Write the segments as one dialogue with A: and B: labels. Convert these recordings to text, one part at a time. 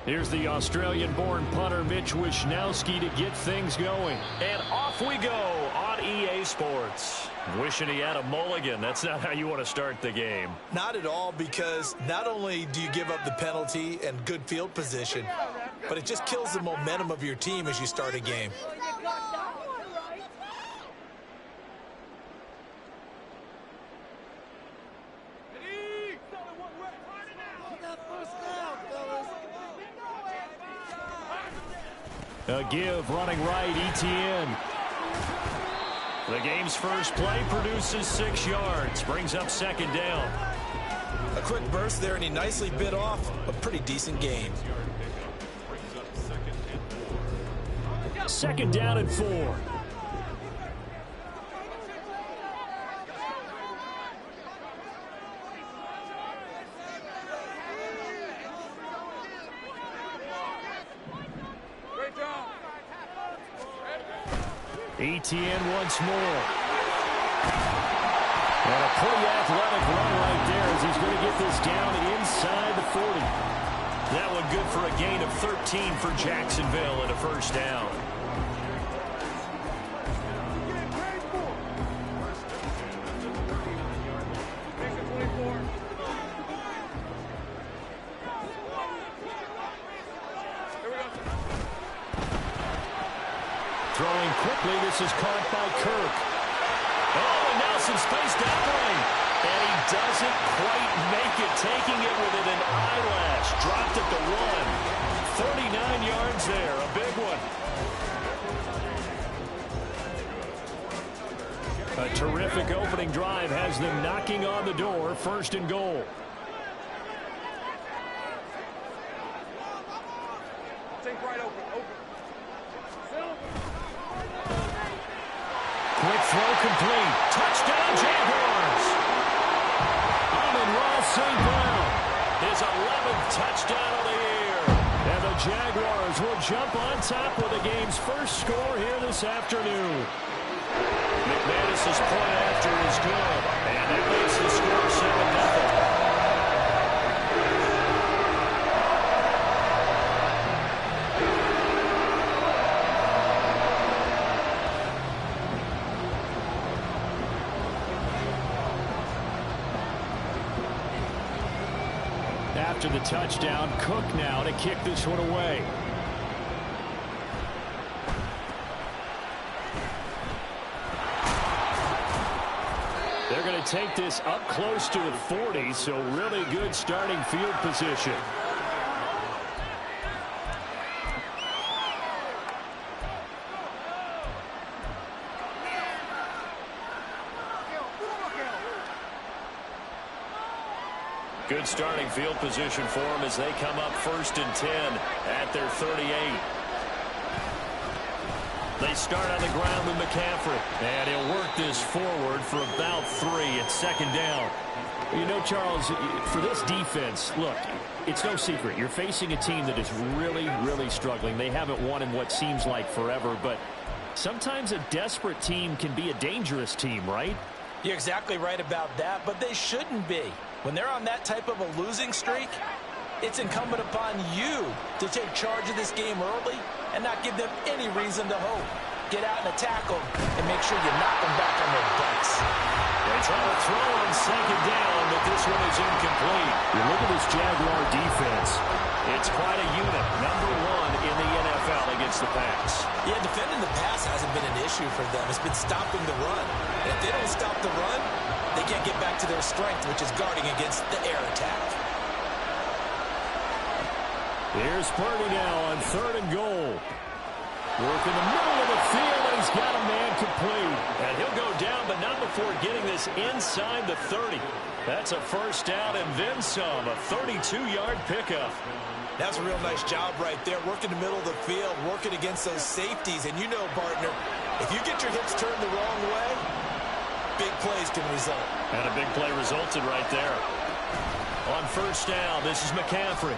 A: Here's the Australian-born punter Mitch Wishnowsky to get things going. And off we go on EA Sports. Wishing he had a mulligan. That's not how you want to start the game.
B: Not at all, because not only do you give up the penalty and good field position, but it just kills the momentum of your team as you start a game.
A: A give, running right, Etienne. The game's first play produces 6 yards, brings up second down.
B: A quick burst there, and he nicely bit off a pretty decent gain.
A: Second down and 4. Etienne once more. And a pretty athletic run right there as he's going to get this down inside the 40. That one good for a gain of 13 for Jacksonville and a first down. Throwing quickly, this is caught by Kirk. Oh, and Nelson spaced out right. And he doesn't quite make it, taking it within an eyelash. Dropped at the 1. 39 yards there, a big one. A terrific opening drive has them knocking on the door, first and goal.
C: Take right open.
A: Quick throw complete. Touchdown, Jaguars. Amon-Ra St. Brown, his 11th touchdown of the year. And the Jaguars will jump on top with the game's first score here this afternoon. McManus's point after is good. And that makes the score 7-0. After the touchdown, Cook now to kick this one away. They're going to take this up close to the 40, so really good starting field position. Good starting field position for them as they come up first and 10 at their 38. They start on the ground with McCaffrey. And he'll work this forward for about 3 at second down. You know, Charles, for this defense, look, it's no secret. You're facing a team that is really, really struggling. They haven't won in what seems like forever, but sometimes a desperate team can be a dangerous team, right?
B: You're exactly right about that, but they shouldn't be. When they're on that type of a losing streak, it's incumbent upon you to take charge of this game early and not give them any reason to hope. Get out and attack them and make sure you knock them back on their butts.
A: They try to throw on second down, but this one is incomplete. You look at this Jaguar defense. It's quite a unit. Number 1 in the NFL against the pass.
B: Yeah, defending the pass hasn't been an issue for them. It's been stopping the run. And if they don't stop the run, they can't get back to their strength, which is guarding against the air attack.
A: Here's Purdy now on 3rd and goal. Work in the middle of the field, and he's got a man complete. And he'll go down, but not before getting this inside the 30. That's a first down and then some, a 32-yard pickup.
B: That's a real nice job right there, working the middle of the field, working against those safeties. And you know, partner, if you get your hips turned the wrong way, big plays can result.
A: And a big play resulted right there. On first down, this is McCaffrey.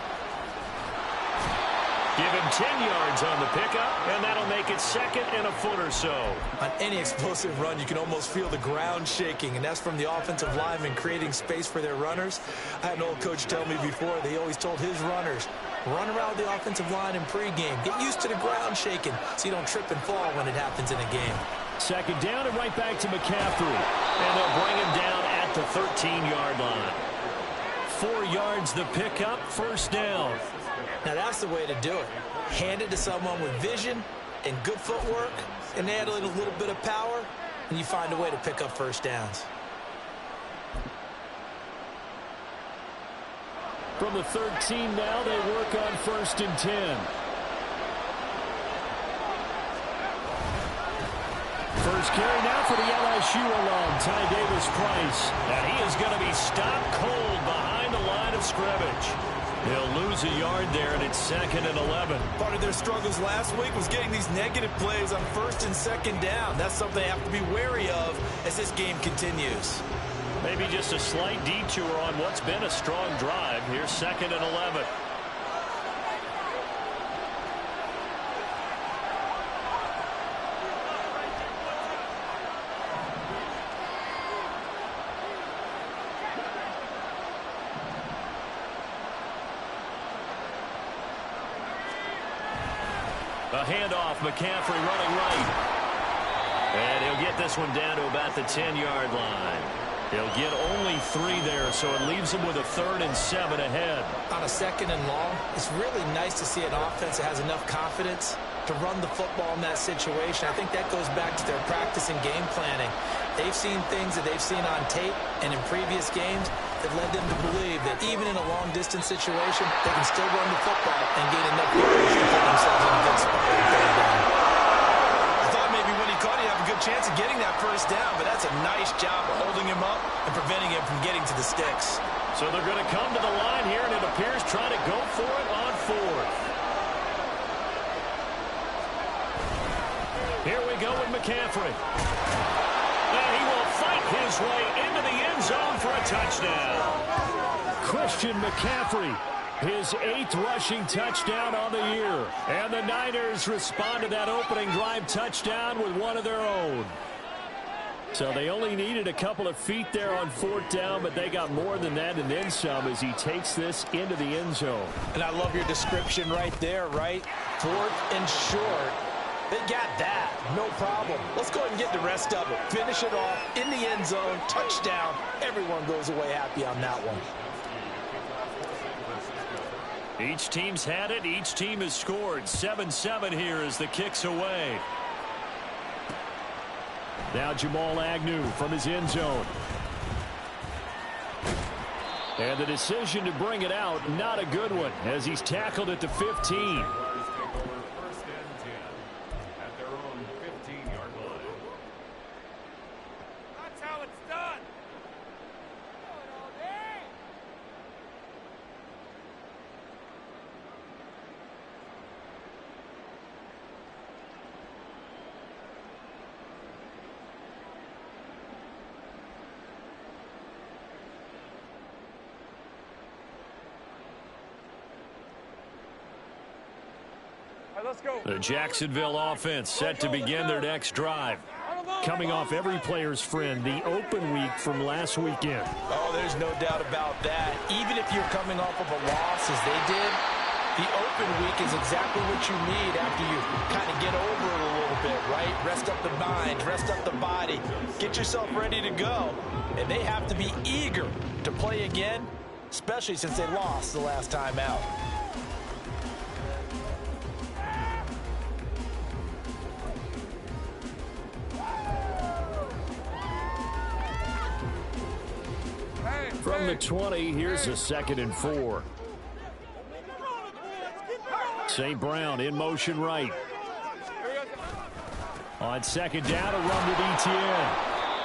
A: Give him 10 yards on the pickup, and that'll make it second and a foot or so.
B: On any explosive run, you can almost feel the ground shaking, and that's from the offensive linemen creating space for their runners. I had an old coach tell me before, they always told his runners, Run around the offensive line in pregame. Get used to the ground shaking so you don't trip and fall when it happens in a game.
A: Second down and right back to McCaffrey. And they'll bring him down at the 13-yard line. 4 yards the pickup, first down.
B: Now that's the way to do it. Hand it to someone with vision and good footwork, and add a little bit of power, and you find a way to pick up first downs.
A: From the 13 now, they work on 1st and 10. First carry now for the LSU alum, Ty Davis-Price. And he is going to be stopped cold behind the line of scrimmage. He'll lose a yard there, and it's 2nd and 11.
B: Part of their struggles last week was getting these negative plays on 1st and 2nd down. That's something they have to be wary of as this game continues.
A: Maybe just a slight detour on what's been a strong drive. Here's 2nd and 11. A handoff, McCaffrey running right. And he'll get this one down to about the 10-yard line. He'll get only 3 there, so it leaves him with a 3rd and 7 ahead.
B: On a 2nd and long, it's really nice to see an offense that has enough confidence to run the football in that situation. I think that goes back to their practice and game planning. They've seen things that they've seen on tape and in previous games that led them to believe that even in a long-distance situation, they can still run the football and gain enough yards to put themselves in a good spot. I thought maybe when he caught it, he'd have a good chance of getting that first down, but that's a nice job of holding him up and preventing him from getting to the sticks.
A: So they're going to come to the line here, and it appears trying to go for it on 4th. Here we go with McCaffrey. And he will fight his way into the end zone for a touchdown. Christian McCaffrey, his 8th rushing touchdown on the year. And the Niners respond to that opening drive touchdown with one of their own. So they only needed a couple of feet there on 4th down, but they got more than that and then some as he takes this into the end zone.
B: And I love your description right there, right? 4th and short. They got that. No problem. Let's go ahead and get the rest of it. Finish it off in the end zone. Touchdown. Everyone goes away happy on that one.
A: Each team's had it. Each team has scored. 7-7 here as the kick's away. Now Jamal Agnew from his end zone. And the decision to bring it out, not a good one, as he's tackled at the 15.
C: Let's go.
A: The Jacksonville offense set to begin their next drive. Coming off every player's friend, the open week from last weekend.
B: Oh, there's no doubt about that. Even if you're coming off of a loss as they did, the open week is exactly what you need after you kind of get over it a little bit, right? Rest up the mind, rest up the body, get yourself ready to go. And they have to be eager to play again, especially since they lost the last time out.
A: From the 20, here's a 2nd and 4. St. Brown in motion right. On 2nd down, a run with Etienne.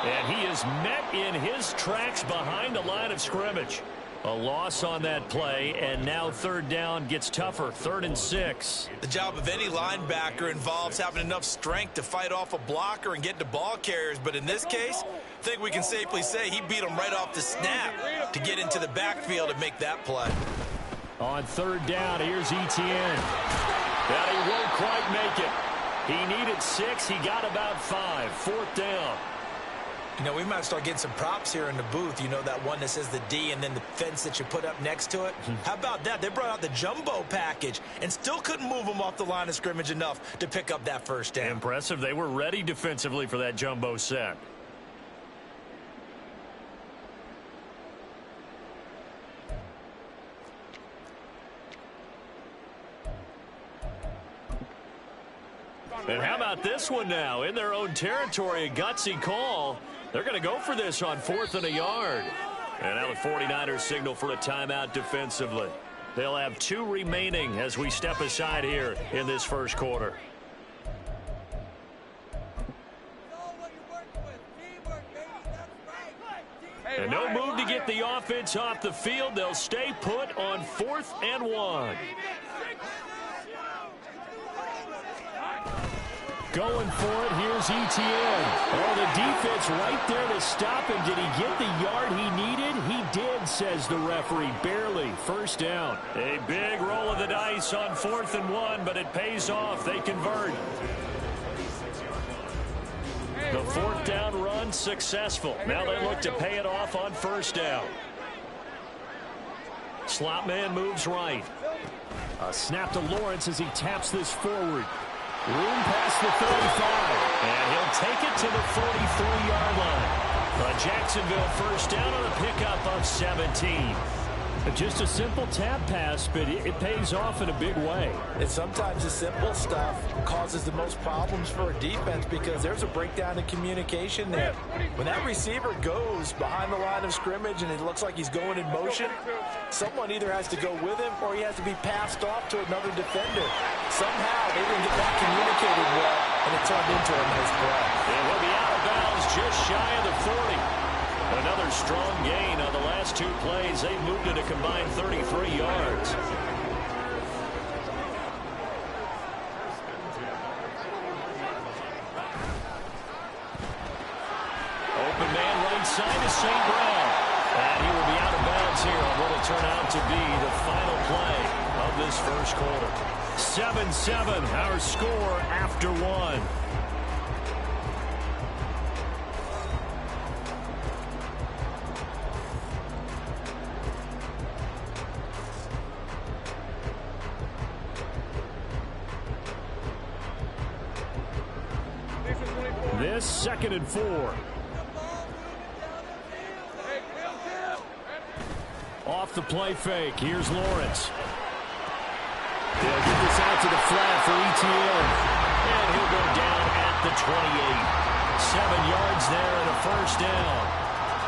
A: And he is met in his tracks behind the line of scrimmage. A loss on that play, and now 3rd down gets tougher. 3rd and 6.
B: The job of any linebacker involves having enough strength to fight off a blocker and get to ball carriers. But in this case, I think we can safely say he beat him right off the snap to get into the backfield and make that play.
A: On 3rd down, here's Etienne. But he won't quite make it. He needed 6. He got about 5. 4th down.
B: You know, we might start getting some props here in the booth. You know, that one that says the D and then the fence that you put up next to it. How about that? They brought out the jumbo package and still couldn't move them off the line of scrimmage enough to pick up that first down.
A: Impressive. They were ready defensively for that jumbo set. And how about this one now? In their own territory, a gutsy call. They're going to go for this on 4th and a yard. And now the 49ers signal for a timeout defensively. They'll have 2 remaining as we step aside here in this first quarter. And no move to get the offense off the field. They'll stay put on 4th and 1. Going for it, here's Etienne. Oh, the defense right there to stop him. Did he get the yard he needed? He did, says the referee. Barely. First down. A big roll of the dice on 4th and 1, but it pays off. They convert. The 4th down run successful. Now they look to pay it off on 1st down. Slot man moves right. A snap to Lawrence as he taps this forward. Room past the 35. And he'll take it to the 43-yard line. A Jacksonville first down on a pickup of 17. Just a simple tap pass, but it pays off in a big way.
B: And sometimes the simple stuff causes the most problems for a defense because there's a breakdown in communication there. When that receiver goes behind the line of scrimmage and it looks like he's going in motion, someone either has to go with him or he has to be passed off to another defender. Somehow they didn't get that communicated well, and it turned into a nice play.
A: And he'll be out of bounds just shy of the 40. Another strong gain on the last 2 plays. They moved it a combined 33 yards. Open man right side to St. Brown. And he will be out of bounds here on what will turn out to be the final play of this first quarter. 7-7, our score after 1. This 2nd and 4. Off the play fake. Here's Lawrence. They'll get this out to the flat for Etienne. And he'll go down at the 28. 7 yards there and a first down.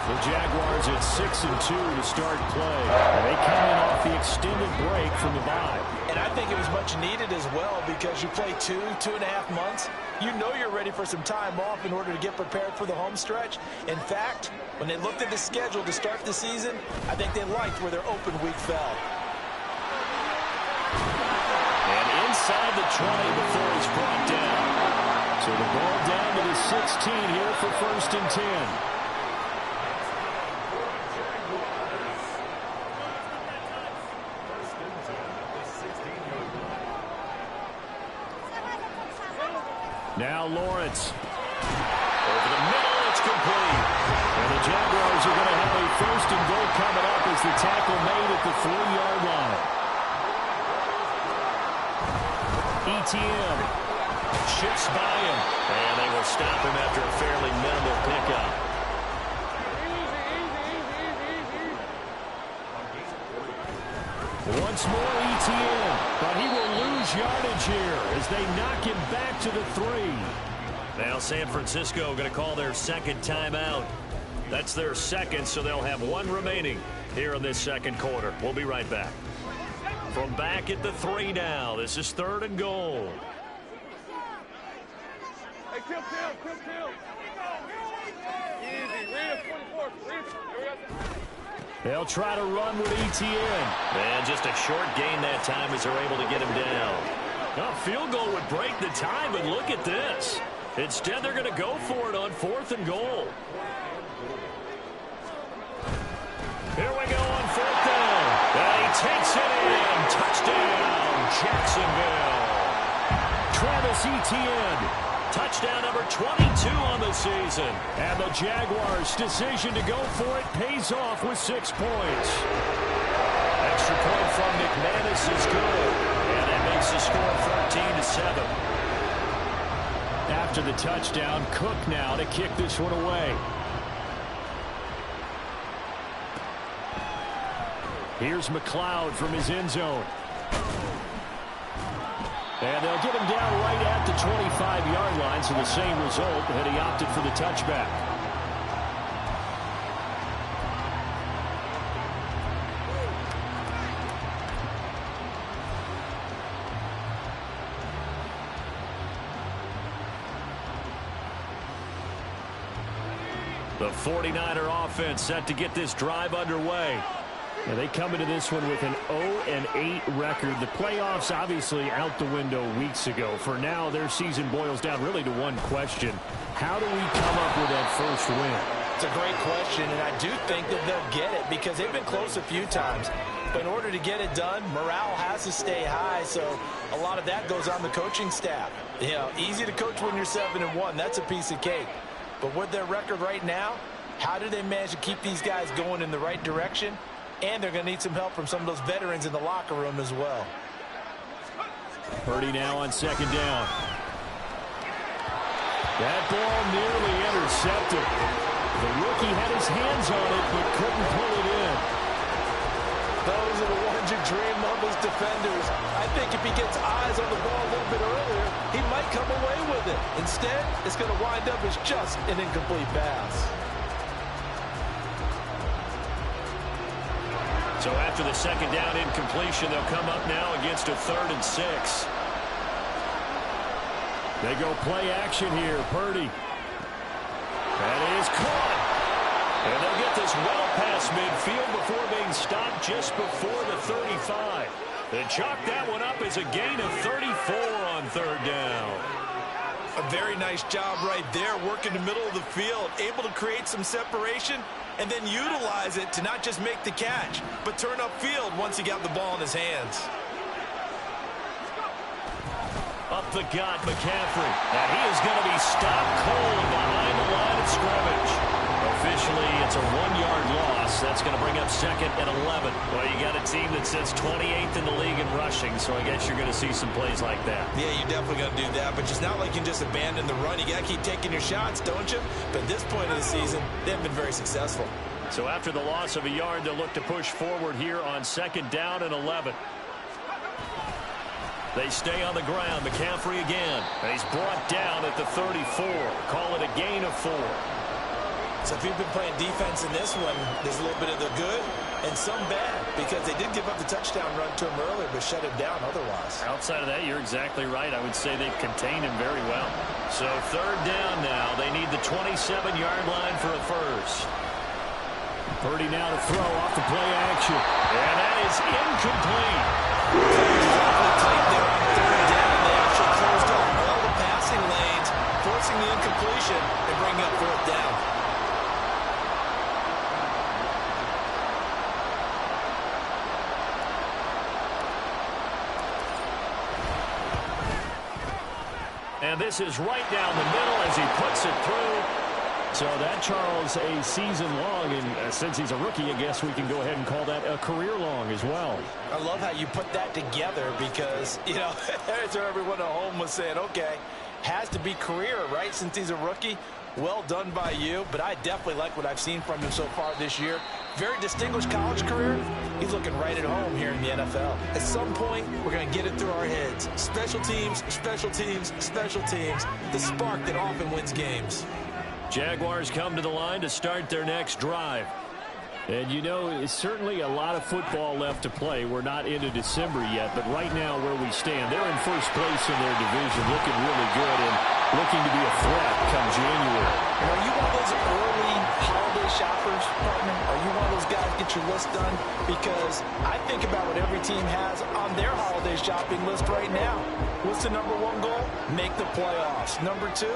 A: The Jaguars at 6-2 to start play. And they come in off the extended break from the bye.
B: And I think it was much needed as well because you play 2.5 months. You know you're ready for some time off in order to get prepared for the home stretch. In fact, when they looked at the schedule to start the season, I think they liked where their open week fell.
A: And inside the 20 before he's brought down. So the ball down to the 16 here for 1st and 10. Now Lawrence. Over the middle, it's complete. And the Jaguars are going to have a 1st and goal coming up as the tackle made at the 3-yard line. Etienne shifts by him. And they will stop him after a fairly minimal pickup. Once more Etienne, but he will lose yardage here as they knock him back to the 3. Now San Francisco going to call their 2nd timeout. That's their 2nd, so they'll have 1 remaining here in this 2nd quarter. We'll be right back. From back at the 3 now, this is 3rd and goal.
C: Hey, kill. Easy, read 24.
A: They'll try to run with Etienne. And just a short gain that time as they're able to get him down. A field goal would break the tie, but look at this. Instead, they're going to go for it on 4th and goal. Here we go on 4th down. And he takes it in. Touchdown, Jacksonville. Travis Etienne Touchdown number 22 on the season. And the Jaguars' decision to go for it pays off with 6 points. Extra point from McManus is good. And that makes the score 13-7. After the touchdown, Cook now to kick this one away. Here's McLeod from his end zone. And they'll get him down right at the 25-yard line, so the same result, and he opted for the touchback. The 49er offense set to get this drive underway. Yeah, they come into this one with an 0-8 record. The playoffs obviously out the window weeks ago. For now, their season boils down really to one question. How do we come up with that first win?
B: It's a great question, and I do think that they'll get it because they've been close a few times. But in order to get it done, morale has to stay high, so a lot of that goes on the coaching staff. You know, easy to coach when you're 7-1. That's a piece of cake. But with their record right now, how do they manage to keep these guys going in the right direction? And they're going to need some help from some of those veterans in the locker room as well.
A: Purdy now on second down. That ball nearly intercepted. The rookie had his hands on it but couldn't pull it in.
B: Those are the ones you dream of as defenders. I think if he gets eyes on the ball a little bit earlier, he might come away with it. Instead, it's going to wind up as just an incomplete pass.
A: So after the second down incompletion, they'll come up now against a 3rd and 6. They go play action here. Purdy. That is caught. And they'll get this well past midfield before being stopped just before the 35. They chalk that one up as a gain of 34 on 3rd down.
B: A very nice job right there, working the middle of the field, able to create some separation, and then utilize it to not just make the catch, but turn upfield once he got the ball in his hands.
A: Up the gut, McCaffrey. And he is going to be stopped cold behind the line of scrimmage. Officially, it's a 1-yard loss. That's going to bring up 2nd and 11. Well, you got a team that sits 28th in the league in rushing, so I guess you're going to see some plays like that.
B: Yeah, you're definitely going to do that, but it's not like you can just abandon the run. You got to keep taking your shots, don't you? But at this point of the season, they haven't been very successful.
A: So after the loss of a yard, they'll look to push forward here on 2nd down and 11. They stay on the ground. McCaffrey again. And he's brought down at the 34. Call it a gain of 4.
B: So if you've been playing defense in this one, there's a little bit of the good and some bad because they did give up the touchdown run to him earlier but shut him down otherwise.
A: Outside of that, you're exactly right. I would say they've contained him very well. So 3rd down now. They need the 27-yard line for a first. Purdy now to throw off the play action. And that is incomplete.
B: Tight there on 3rd down. They actually closed off all the passing lanes, forcing the incompletion and bringing up 4th down.
A: And this is right down the middle as he puts it through. So that, Charles, a season long, and since he's a rookie, I guess we can go ahead and call that a career long as well.
B: I love how you put that together because, you know, that's where everyone at home was saying, okay, has to be career, right, since he's a rookie. Well done by you, but I definitely like what I've seen from him so far this year. Very distinguished college career. He's looking right at home here in the NFL. At some point, we're going to get it through our heads. Special teams, special teams, special teams. The spark that often wins games.
A: Jaguars come to the line to start their next drive. And, you know, it's certainly a lot of football left to play. We're not into December yet, but right now where we stand, they're in first place in their division, looking really good and looking to be a threat come January.
B: And are you one of those early holiday shoppers, partner? Are you one of those guys get your list done? Because I think about what every team has on their holiday shopping list right now. What's the #1 goal? Make the playoffs. #2,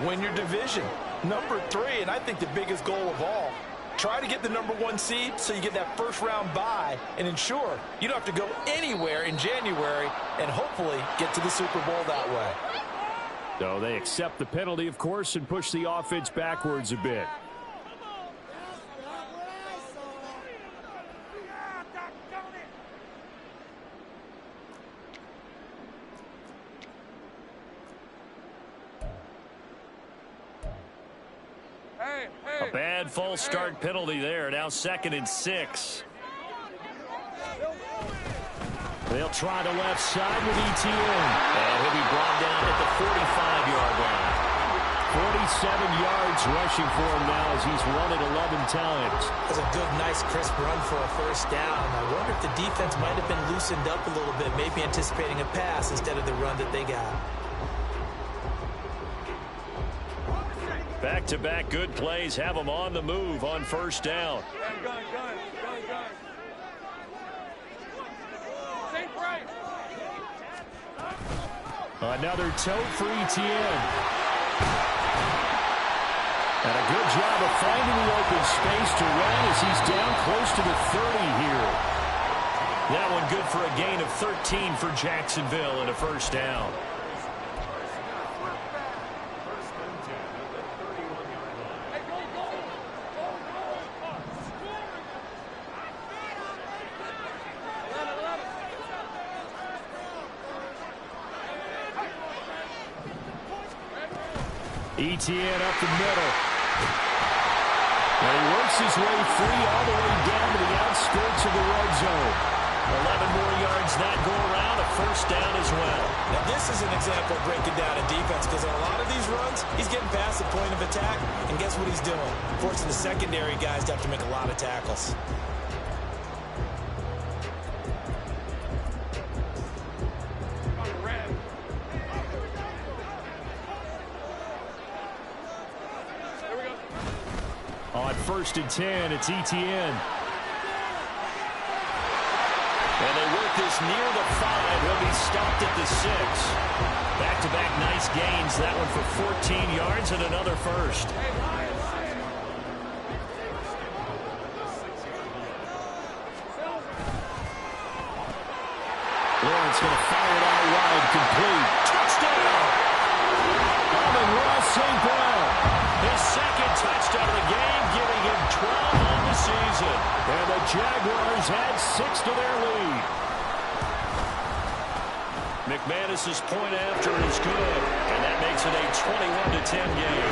B: win your division. #3, and I think the biggest goal of all, try to get the #1 seed so you get that first round bye and ensure you don't have to go anywhere in January and hopefully get to the Super Bowl that way.
A: So they accept the penalty, of course, and push the offense backwards a bit. A bad false start penalty there. Now 2nd and 6. They'll try the left side with ETN. And he'll be brought down at the 45-yard line. 47 yards rushing for him now as he's run it 11 times.
B: That's a good, nice, crisp run for a first down. I wonder if the defense might have been loosened up a little bit, maybe anticipating a pass instead of the run that they got.
A: Back-to-back good plays have them on the move on first down.
C: Gun. Safe right.
A: Another tote for ETN. And a good job of finding the open space to run as he's down close to the 30 here. That one good for a gain of 13 for Jacksonville and a first down. ETN up the middle. And he works his way free all the way down to the outskirts of the red zone. 11 more yards that go around, a first down as well.
B: Now this is an example of breaking down a defense because on a lot of these runs, he's getting past the point of attack, and guess what he's doing? Forcing the secondary guys to have to make a lot of tackles.
A: On 1st and 10, it's ETN. And they work this near the 5. He'll be stopped at the 6. Back-to-back nice gains. That one for 14 yards and another first. Lawrence going to fire it out wide, complete. Touchdown! Amon-Ra St. Brown. His 2nd touchdown of the game, giving him 12 on the season. And the Jaguars add 6 to their lead. McManus's point after is good, and that makes it a 21-10 game.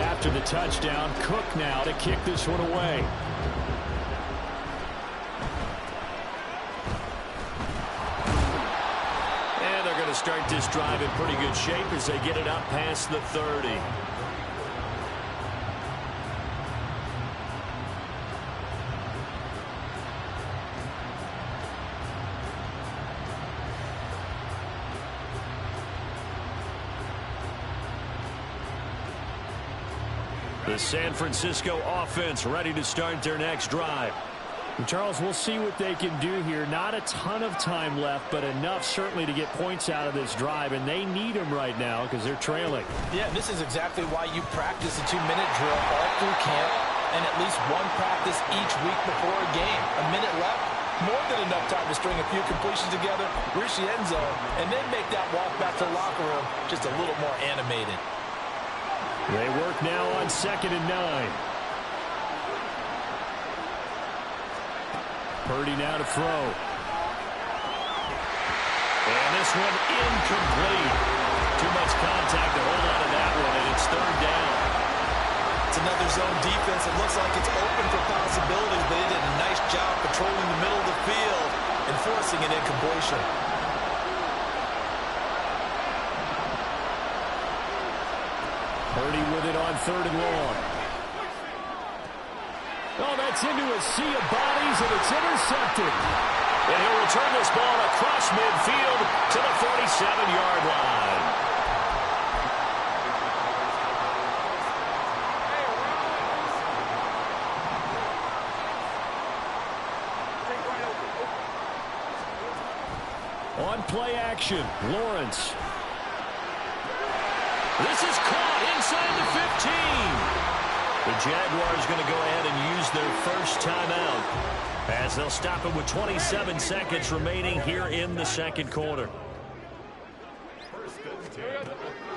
A: After the touchdown, Cook now to kick this one away. Start this drive in pretty good shape as they get it up past the 30. The San Francisco offense ready to start their next drive. And Charles, we'll see what they can do here. Not a ton of time left, but enough certainly to get points out of this drive, and they need them right now because they're trailing.
B: Yeah, this is exactly why you practice a 2-minute drill all through camp and at least one practice each week before a game. A minute left, more than enough time to string a few completions together, reach the end zone, and then make that walk back to the locker room just a little more animated.
A: They work now on 2nd and 9. Purdy now to throw. And this one incomplete. Too much contact to hold on to that one, and it's 3rd down.
B: It's another zone defense. It looks like it's open for possibilities, but they did a nice job patrolling the middle of the field and forcing an incompletion.
A: Purdy with it on 3rd and long. Oh, that's into a sea of bodies, and it's intercepted. And he'll return this ball across midfield to the 47-yard line. On play action, Lawrence. This is caught inside the 15. The Jaguars going to go ahead and use their first timeout as they'll stop it with 27 seconds remaining here in the second quarter.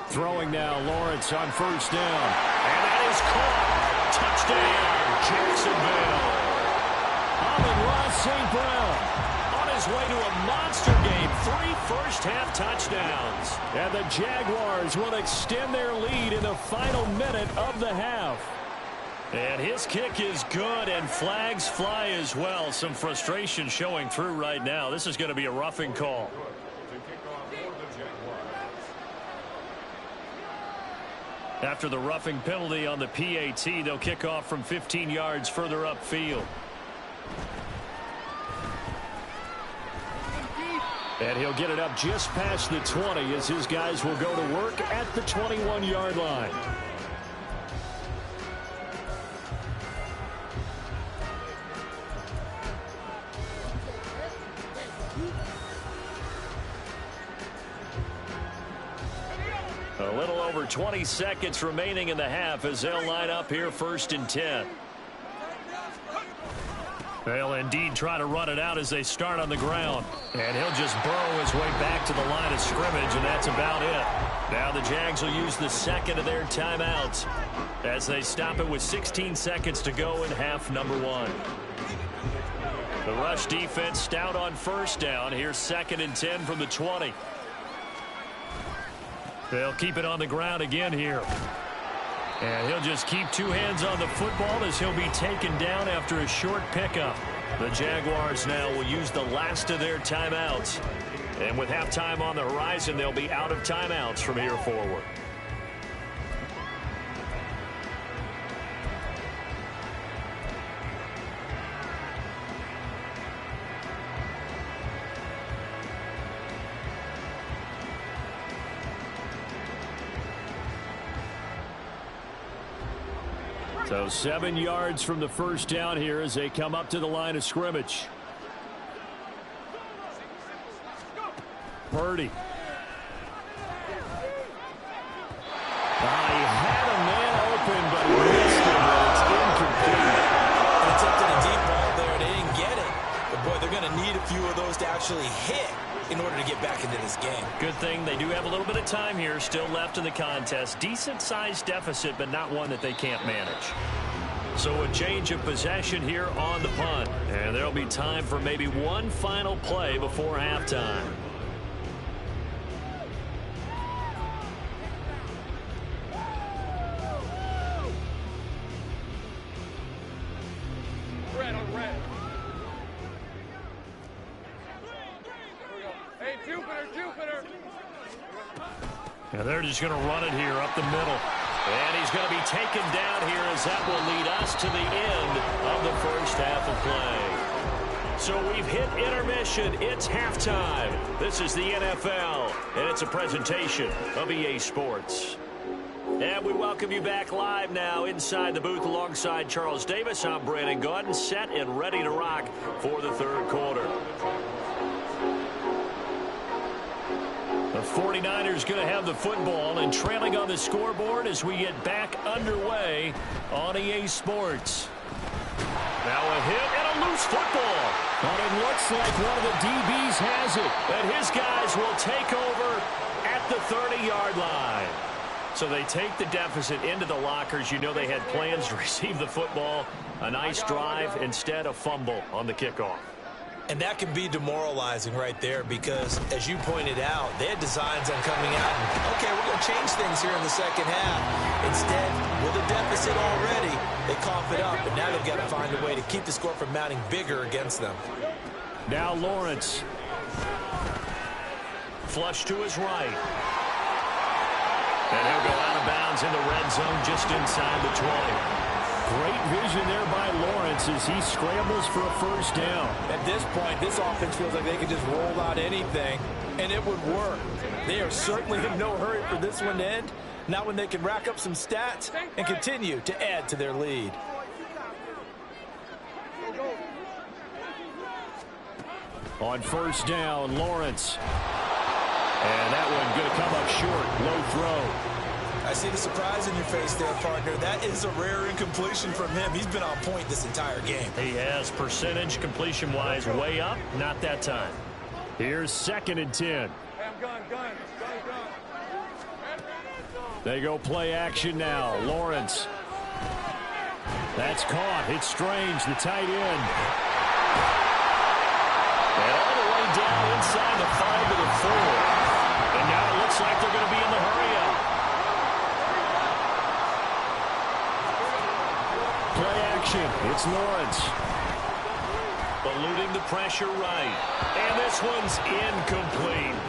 A: Throwing now, Lawrence on first down. And that is caught. Touchdown, Jacksonville. Amon-Ra St. Brown on his way to a monster game. 3 first-half touchdowns. And the Jaguars will extend their lead in the final minute of the half. And his kick is good, and flags fly as well. Some frustration showing through right now. This is going to be a roughing call. After the roughing penalty on the PAT, they'll kick off from 15 yards further upfield. And he'll get it up just past the 20 as his guys will go to work at the 21-yard line. A little over 20 seconds remaining in the half as they'll line up here 1st and 10. They'll indeed try to run it out as they start on the ground. And he'll just burrow his way back to the line of scrimmage, and that's about it. Now the Jags will use the second of their timeouts as they stop it with 16 seconds to go in half number 1. The rush defense stout on first down. Here's 2nd and 10 from the 20. They'll keep it on the ground again here. And he'll just keep 2 hands on the football as he'll be taken down after a short pickup. The Jaguars now will use the last of their timeouts. And with halftime on the horizon, they'll be out of timeouts from here forward. So 7 yards from the first down here as they come up to the line of scrimmage. Purdy. He had a man open, but he missed him, and it's incomplete.
B: They attempted a deep ball there. They didn't get it. But, boy, they're going to need a few of those to actually hit in order to get back into this game.
A: Good thing they do have a little bit of time here still left in the contest. Decent-sized deficit, but not one that they can't manage. So a change of possession here on the punt. And there'll be time for maybe one final play before halftime.
C: Red on red. Hey, Jupiter.
A: And they're just going to run it here up the middle. And he's going to be taken down here as that will lead us to the end of the first half of play. So we've hit intermission. It's halftime. This is the NFL, and it's a presentation of EA Sports. And we welcome you back live now inside the booth alongside Charles Davis. I'm Brandon Gaudin, set and ready to rock for the third quarter. The 49ers going to have the football and trailing on the scoreboard as we get back underway on EA Sports. Now a hit and a loose football. But it looks like one of the DBs has it. And his guys will take over at the 30-yard line. So they take the deficit into the lockers. You know they had plans to receive the football. A nice drive, instead a fumble on the kickoff.
B: And that can be demoralizing right there because, as you pointed out, they had designs on coming out and, okay, we're going to change things here in the second half. Instead, with a deficit already, they cough it up, and now they've got to find a way to keep the score from mounting bigger against them.
A: Now Lawrence. Flush to his right. And he'll go out of bounds in the red zone just inside the 20. Great vision there by Lawrence as he scrambles for a first down.
D: At this point, this offense feels like they could just roll out anything, and it would work. They are certainly in no hurry for this one to end. Not when they can rack up some stats and continue to add to their lead.
A: On first down, Lawrence. And that one going to come up short. Low throw.
B: I see the surprise in your face there, partner. That is a rare incompletion from him. He's been on point this entire game.
A: He has percentage completion-wise way up. Not that time. Here's 2nd and 10.
C: Gun.
A: They go play action now. Lawrence. That's caught. It's Strange, the tight end. And all the way down inside the 5 to the 4. And now it looks like they're going to be in the hurry-up. Play action. It's Lawrence. Eluding the pressure right. And this one's incomplete.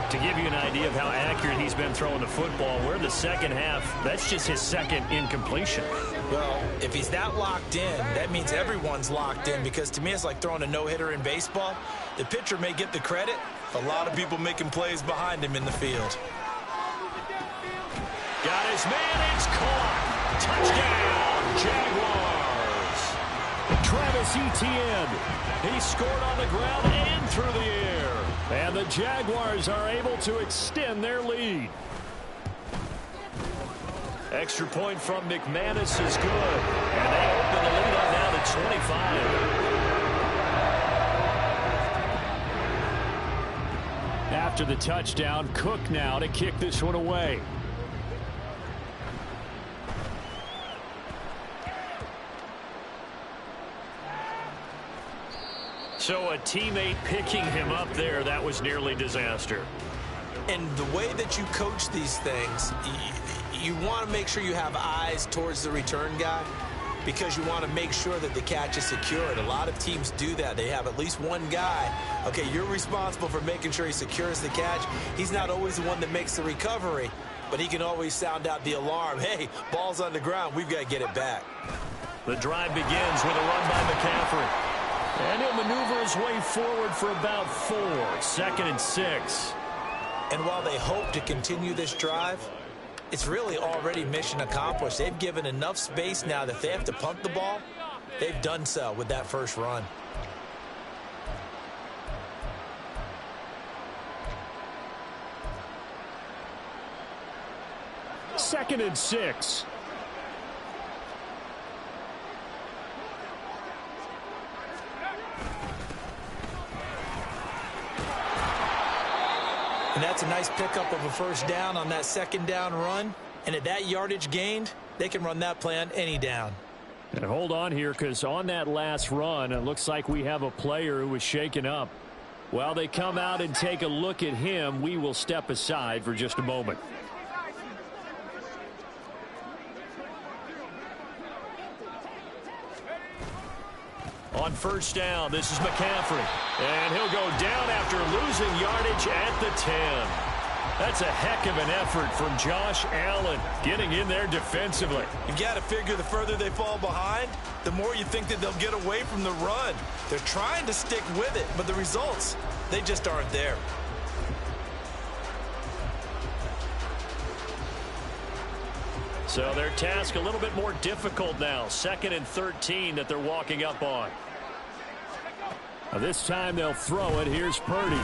A: To give you an idea of how accurate he's been throwing the football, we're in the second half. That's just his 2nd incompletion.
B: Well, if he's that locked in, that means everyone's locked in, because to me it's like throwing a no-hitter in baseball. The pitcher may get the credit. A lot of people making plays behind him in the field.
A: Got his man. It's caught. Touchdown, Jaguars. Travis Etienne. He scored on the ground and through the air. And the Jaguars are able to extend their lead. Extra point from McManus is good. And they open the lead up now to 25. After the touchdown, Cook now to kick this one away. So a teammate picking him up there, that was nearly disaster.
B: And the way that you coach these things, you want to make sure you have eyes towards the return guy, because you want to make sure that the catch is secured. A lot of teams do that. They have at least one guy. Okay, you're responsible for making sure he secures the catch. He's not always the one that makes the recovery, but he can always sound out the alarm. Hey, ball's on the ground. We've got to get it back.
A: The drive begins with a run by McCaffrey. And he'll maneuver his way forward for about 4. 2nd and 6.
B: And while they hope to continue this drive, it's really already mission accomplished. They've given enough space now that if they have to punt the ball, they've done so with that first run.
A: Second and 6.
B: And that's a nice pickup of a first down on that 2nd down run. And at that yardage gained, they can run that play on any down.
A: And hold on here, because on that last run, it looks like we have a player who was shaken up. While they come out and take a look at him, we will step aside for just a moment. On first down, this is McCaffrey. And he'll go down after losing yardage at the 10. That's a heck of an effort from Josh Allen getting in there defensively.
B: You got to figure the further they fall behind, the more you think that they'll get away from the run. They're trying to stick with it, but the results, they just aren't there.
A: So their task a little bit more difficult now. 2nd and 13 that they're walking up on. Now this time they'll throw it. Here's Purdy.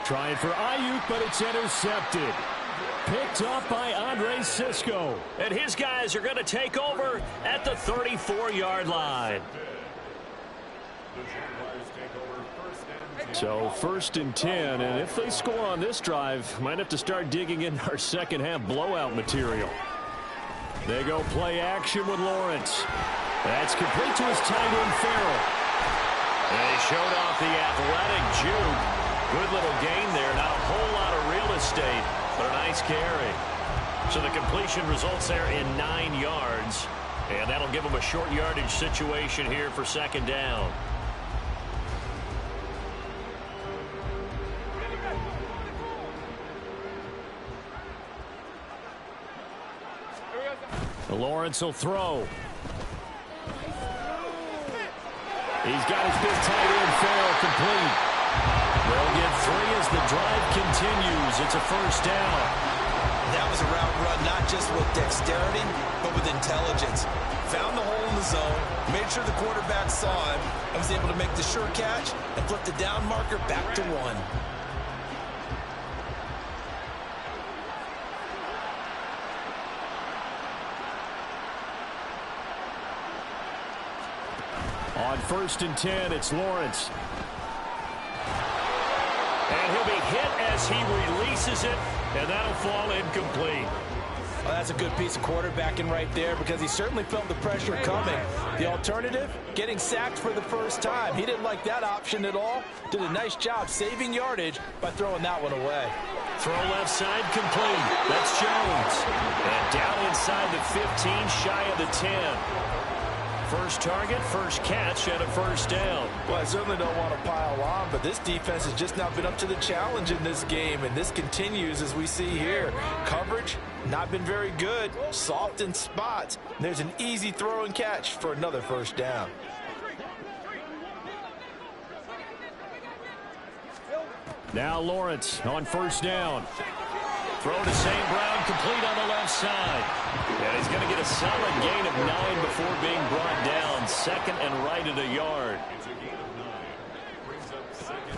A: Trying for Ayuk, but it's intercepted. Picked up by Andre Cisco. And his guys are going to take over at the 34-yard line. So 1st and 10, and if they score on this drive, might have to start digging in our second half blowout material. They go play action with Lawrence. That's complete to his tight end Farrell. And he showed off the athletic juke. Good little gain there. Not a whole lot of real estate, but a nice carry. So the completion results there in 9 yards. And that'll give them a short yardage situation here for 2nd down. Lawrence will throw. He's got his big tight end Farrell complete. They'll get 3 as the drive continues. It's a first down.
B: That was a route run not just with dexterity, but with intelligence. Found the hole in the zone, made sure the quarterback saw him, and was able to make the sure catch and flip the down marker back to 1.
A: On 1st and 10, it's Lawrence. And he'll be hit as he releases it, and that'll fall incomplete.
B: Well, that's a good piece of quarterbacking right there because he certainly felt the pressure coming. The alternative, getting sacked for the first time. He didn't like that option at all. Did a nice job saving yardage by throwing that one away.
A: Throw left side complete. That's Jones. And down inside the 15, shy of the 10. First target, first catch, and a first down.
B: Well, I certainly don't want to pile on, but this defense has just not been up to the challenge in this game, and this continues as we see here. Coverage, not been very good. Soft in spots. There's an easy throw and catch for another first down.
A: Now Lawrence on first down. Throw to St. Brown, complete on the left side. And he's going to get a solid gain of 9 before being brought down. Second and right at a yard.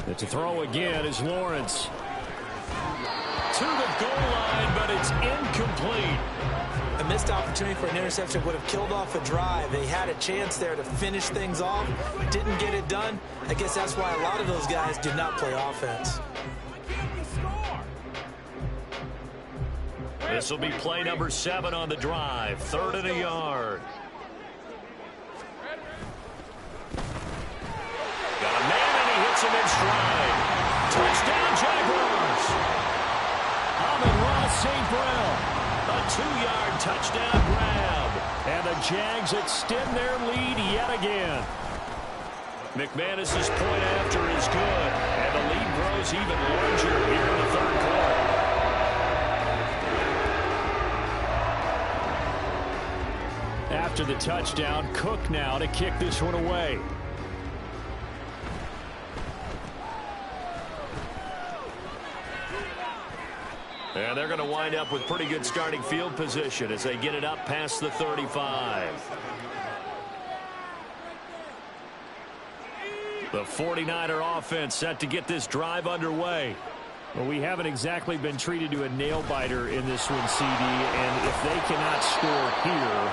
A: And to throw again is Lawrence. To the goal line, but it's incomplete.
B: A missed opportunity for an interception would have killed off a drive. They had a chance there to finish things off. Didn't get it done. I guess that's why a lot of those guys did not play offense.
A: This will be play number 7 on the drive. 3rd and a yard. Got a man and he hits him in stride. Touchdown Jaguars. Amon-Ra St. Brown. A 2-yard touchdown grab. And the Jags extend their lead yet again. McManus's point after is good. And the lead grows even larger here in the 3rd quarter. After the touchdown, Cook now to kick this one away. And they're going to wind up with pretty good starting field position as they get it up past the 35. The 49er offense set to get this drive underway. Well, we haven't exactly been treated to a nail-biter in this one, CD, and if they cannot score here,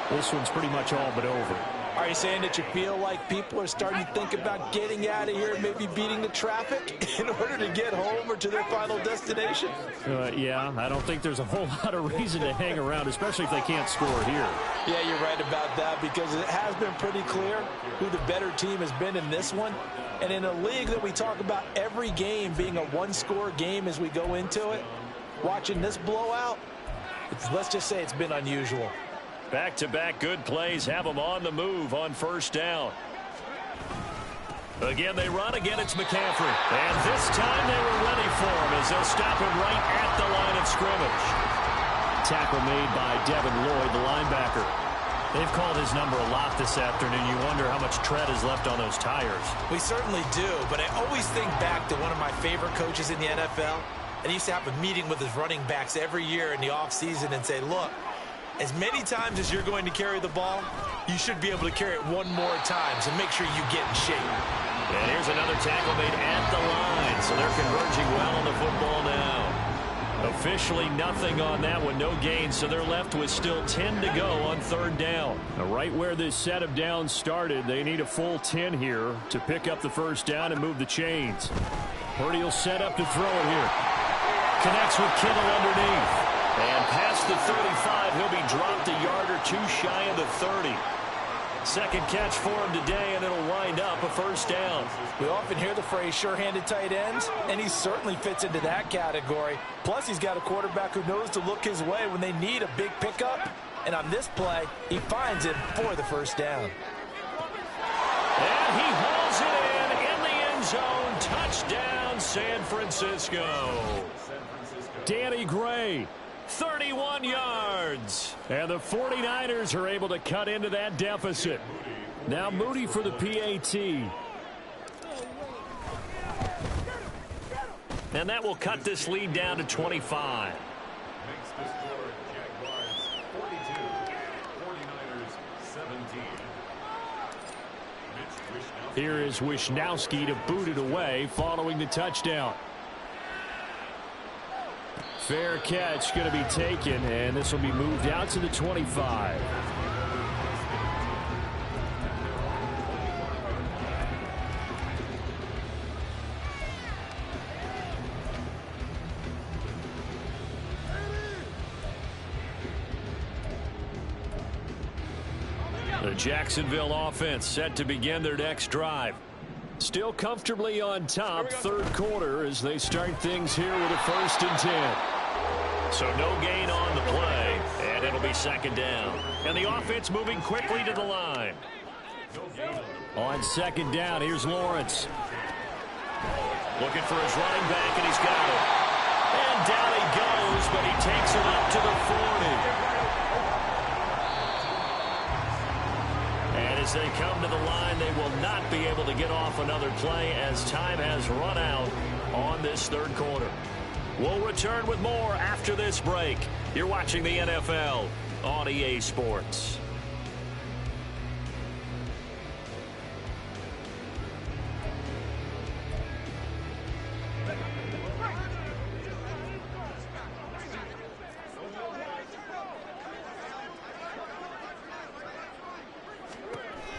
A: this one's pretty much all but over.
B: Are you saying that you feel like people are starting to think about getting out of here and maybe beating the traffic in order to get home or to their final destination?
A: Yeah, I don't think there's a whole lot of reason to hang around, especially if they can't score here.
B: Yeah, you're right about that because it has been pretty clear who the better team has been in this one. And in a league that we talk about every game being a one-score game as we go into it, watching this blowout, let's just say it's been unusual.
A: Back-to-back good plays have them on the move on first down. Again, they run. Again, it's McCaffrey. And this time they were ready for him as they'll stop him right at the line of scrimmage. Tackle made by Devin Lloyd, the linebacker. They've called his number a lot this afternoon. You wonder how much tread is left on those tires.
B: We certainly do, but I always think back to one of my favorite coaches in the NFL. And he used to have a meeting with his running backs every year in the offseason and say, look, as many times as you're going to carry the ball, you should be able to carry it one more time, so make sure you get in shape.
A: And here's another tackle made at the line, so they're converging well on the football now. Officially nothing on that one, no gain, so they're left with still 10 to go on 3rd down. Now, right where this set of downs started, they need a full 10 here to pick up the first down and move the chains. Purdy will set up to throw it here. Connects with Kittle underneath. And past the 35, he'll be dropped a yard or 2 shy of the 30. Second catch for him today, and it'll wind up a first down.
B: We often hear the phrase sure-handed tight ends, and he certainly fits into that category. Plus, he's got a quarterback who knows to look his way when they need a big pickup. And on this play, he finds it for the first down.
A: And he hauls it in the end zone. Touchdown, San Francisco. Danny Gray. 31 yards. And the 49ers are able to cut into that deficit. Now Moody for the PAT. And that will cut this lead down to 25. Here is Wishnowsky to boot it away following the touchdown. Fair catch going to be taken, and this will be moved out to the 25. The Jacksonville offense set to begin their next drive. Still comfortably on top, third quarter, as they start things here with a 1st and 10. So no gain on the play, and it'll be 2nd down. And the offense moving quickly to the line. On 2nd down, here's Lawrence. Looking for his running back, and he's got it. And down he goes, but he takes it up to the 40. And as they come to the line, they will not be able to get off another play as time has run out on this third quarter. We'll return with more after this break. You're watching the NFL on EA Sports.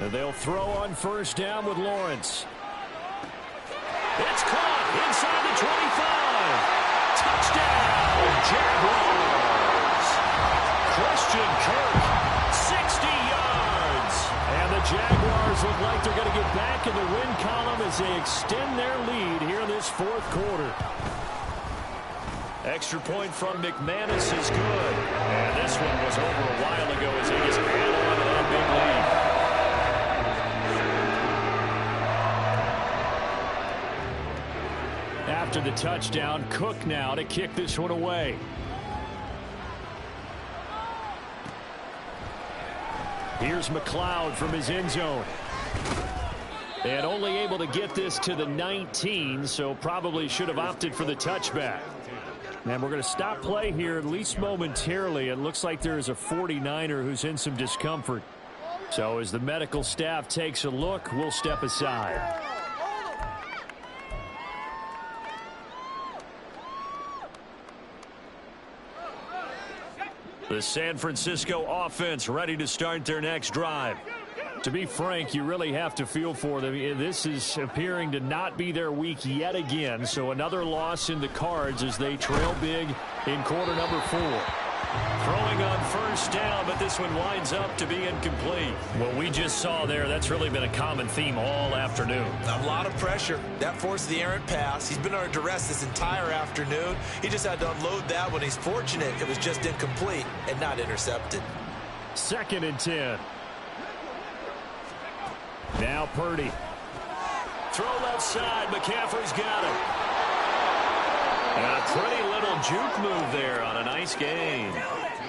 A: And they'll throw on 1st down with Lawrence. It's caught inside the 25. Touchdown, Jaguars. Christian Kirk, 60 yards. And the Jaguars look like they're going to get back in the win column as they extend their lead here in this 4th quarter. Extra point from McManus is good. And this one was over a while ago as they just add on to that big lead. After the touchdown, Cook now to kick this one away. Here's McLeod from his end zone. And only able to get this to the 19, so probably should have opted for the touchback. And we're going to stop play here, at least momentarily. It looks like there is a 49er who's in some discomfort. So as the medical staff takes a look, we'll step aside. The San Francisco offense ready to start their next drive. To be frank, you really have to feel for them. This is appearing to not be their week yet again. So another loss in the cards as they trail big in quarter number 4. Throwing on 1st down, but this one winds up to be incomplete. What we just saw there, that's really been a common theme all afternoon.
B: A lot of pressure. That forced the errant pass. He's been under duress this entire afternoon. He just had to unload that when he's fortunate it was just incomplete and not intercepted.
A: 2nd and 10. Now Purdy. Throw left side. McCaffrey's got it. And a pretty little juke move there on a nice gain.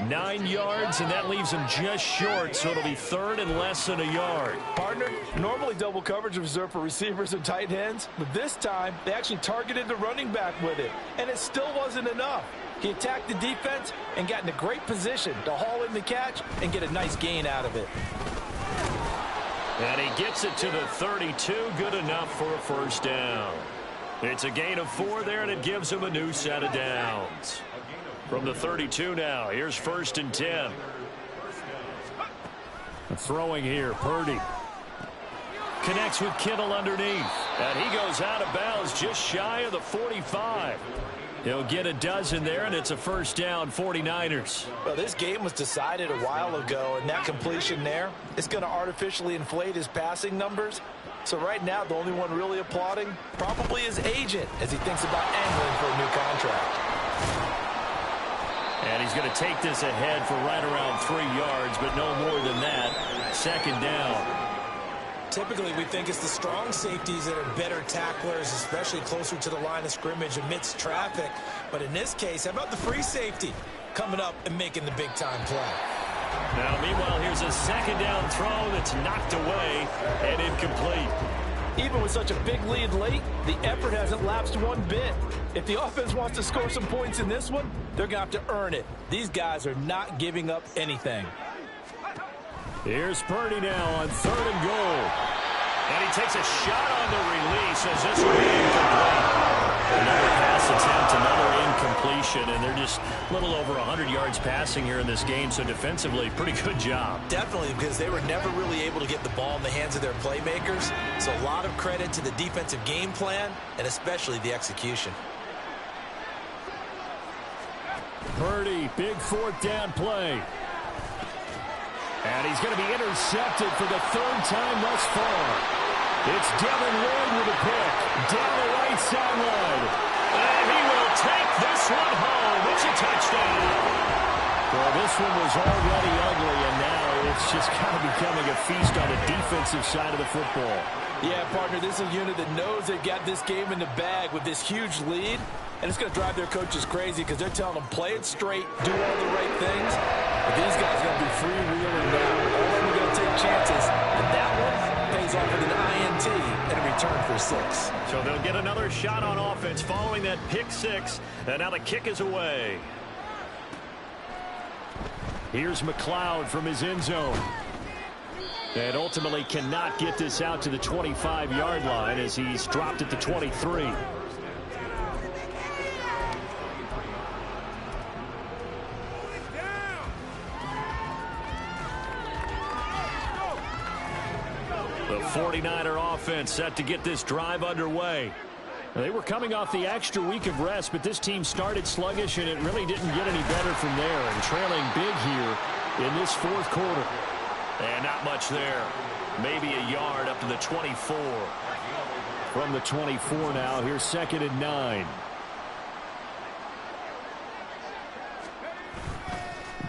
A: 9 yards, and that leaves him just short, so it'll be 3rd and less than a yard.
D: Partner, normally double coverage is reserved for receivers and tight ends, but this time they actually targeted the running back with it, and it still wasn't enough. He attacked the defense and got in a great position to haul in the catch and get a nice gain out of it.
A: And he gets it to the 32, good enough for a 1st down. It's a gain of 4 there, and it gives him a new set of downs. From the 32 now, here's 1st and 10. Throwing here, Purdy. Connects with Kittle underneath. And he goes out of bounds just shy of the 45. He'll get a dozen there, and it's a 1st down, 49ers.
B: Well, this game was decided a while ago, and that completion there is going to artificially inflate his passing numbers. So right now, the only one really applauding probably his agent as he thinks about angling for a new contract.
A: And he's going to take this ahead for right around 3 yards, but no more than that. 2nd down.
B: Typically, we think it's the strong safeties that are better tacklers, especially closer to the line of scrimmage amidst traffic. But in this case, how about the free safety coming up and making the big-time play?
A: Now, meanwhile, here's a 2nd down throw that's knocked away and incomplete.
D: Even with such a big lead late, the effort hasn't lapsed one bit. If the offense wants to score some points in this one, they're going to have to earn it. These guys are not giving up anything.
A: Here's Purdy now on 3rd and goal. And he takes a shot on the release as this will be incomplete. Another pass attempt, another incompletion, and they're just a little over 100 yards passing here in this game, so defensively, pretty good job.
B: Definitely, because they were never really able to get the ball in the hands of their playmakers, so a lot of credit to the defensive game plan and especially the execution.
A: Purdy, big 4th down play. And And he's going to be intercepted for the third time thus far. It's Devin Lloyd with a pick down the right sideline. And he will take this one home. It's a touchdown. Well, this one was already ugly, and now it's just kind of becoming a feast on the defensive side of the football.
D: Yeah, partner, this is a unit that knows they got this game in the bag with this huge lead, and it's going to drive their coaches crazy because they're telling them play it straight, do all the right things. But these guys are going to be freewheeling now. All of them are going to take chances, and that one pays off with an INT and a return for 6.
A: So they'll get another shot on offense following that pick 6, and now the kick is away. Here's McLeod from his end zone. And ultimately cannot get this out to the 25-yard line as he's dropped at the 23. The 49er offense set to get this drive underway. They were coming off the extra week of rest, but this team started sluggish, and it really didn't get any better from there. And trailing big here in this fourth quarter. And not much there. Maybe a yard up to the 24. From the 24 now, here's 2nd and 9.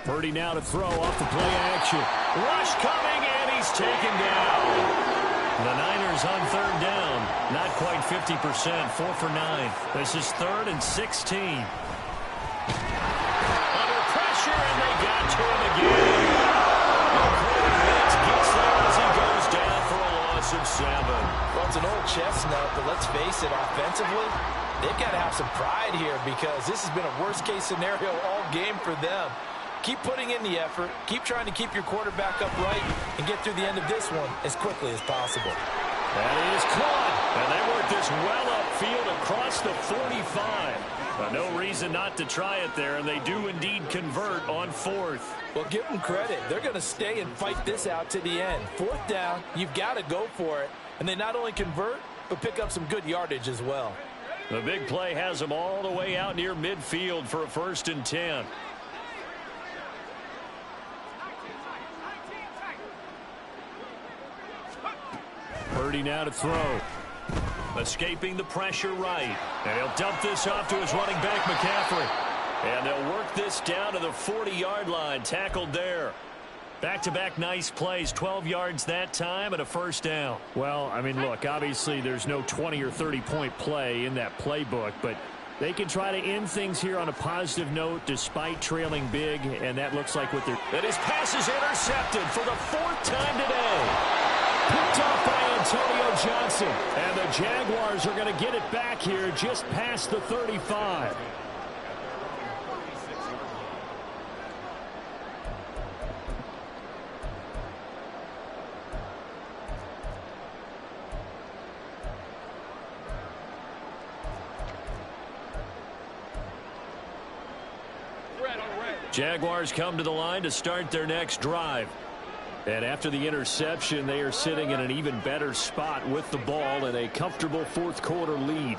A: Purdy now to throw off the play action. Rush coming, and he's taken down. The Niners on 3rd down. Not quite 50%. 4 for 9. This is 3rd and 16. Under pressure, and they got to him again. Vince gets there as he goes down for a loss of 7.
D: Well, it's an old chestnut, but let's face it, offensively, they've got to have some pride here because this has been a worst-case scenario all game for them. Keep putting in the effort. Keep trying to keep your quarterback upright and get through the end of this one as quickly as possible.
A: That is caught. And they work this well upfield across the 45. No reason not to try it there, and they do indeed convert on 4th.
D: Well, give them credit. They're going to stay and fight this out to the end. 4th down, you've got to go for it. And they not only convert, but pick up some good yardage as well.
A: The big play has them all the way out near midfield for a 1st and 10. Purdy now to throw. Escaping the pressure right. And he'll dump this off to his running back, McCaffrey. And they'll work this down to the 40-yard line. Tackled there. Back-to-back nice plays. 12 yards that time and a 1st down. Well, I mean, look, obviously there's no 20 or 30-point play in that playbook, but they can try to end things here on a positive note despite trailing big, and that looks like what they're... And his pass is intercepted for the 4th time today. Picked off by Antonio Johnson. And the Jaguars are going to get it back here just past the 35. Jaguars come to the line to start their next drive. And after the interception, they are sitting in an even better spot with the ball and a comfortable 4th quarter lead.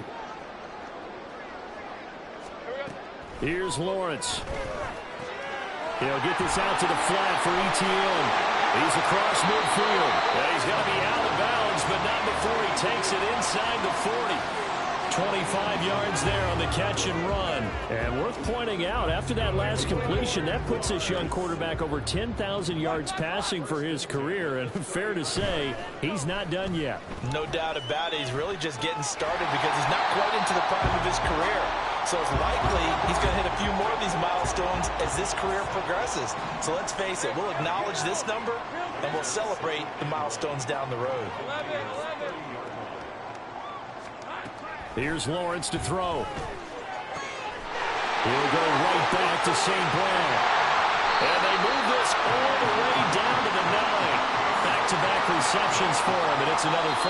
A: Here's Lawrence. He'll get this out to the flat for Etienne. He's across midfield. And he's going to be out of bounds, but not before he takes it inside the 40. 25 yards there on the catch and run. And worth pointing out, after that last completion, that puts this young quarterback over 10,000 yards passing for his career. And fair to say, he's not done yet.
D: No doubt about it. He's really just getting started because he's not quite into the prime of his career. So it's likely he's going to hit a few more of these milestones as this career progresses. So let's face it, we'll acknowledge this number and we'll celebrate the milestones down the road.
A: Here's Lawrence to throw. He'll go right back to St. Brown. And they move this all the way down to the 9. Back-to-back receptions for him, and it's another 1st.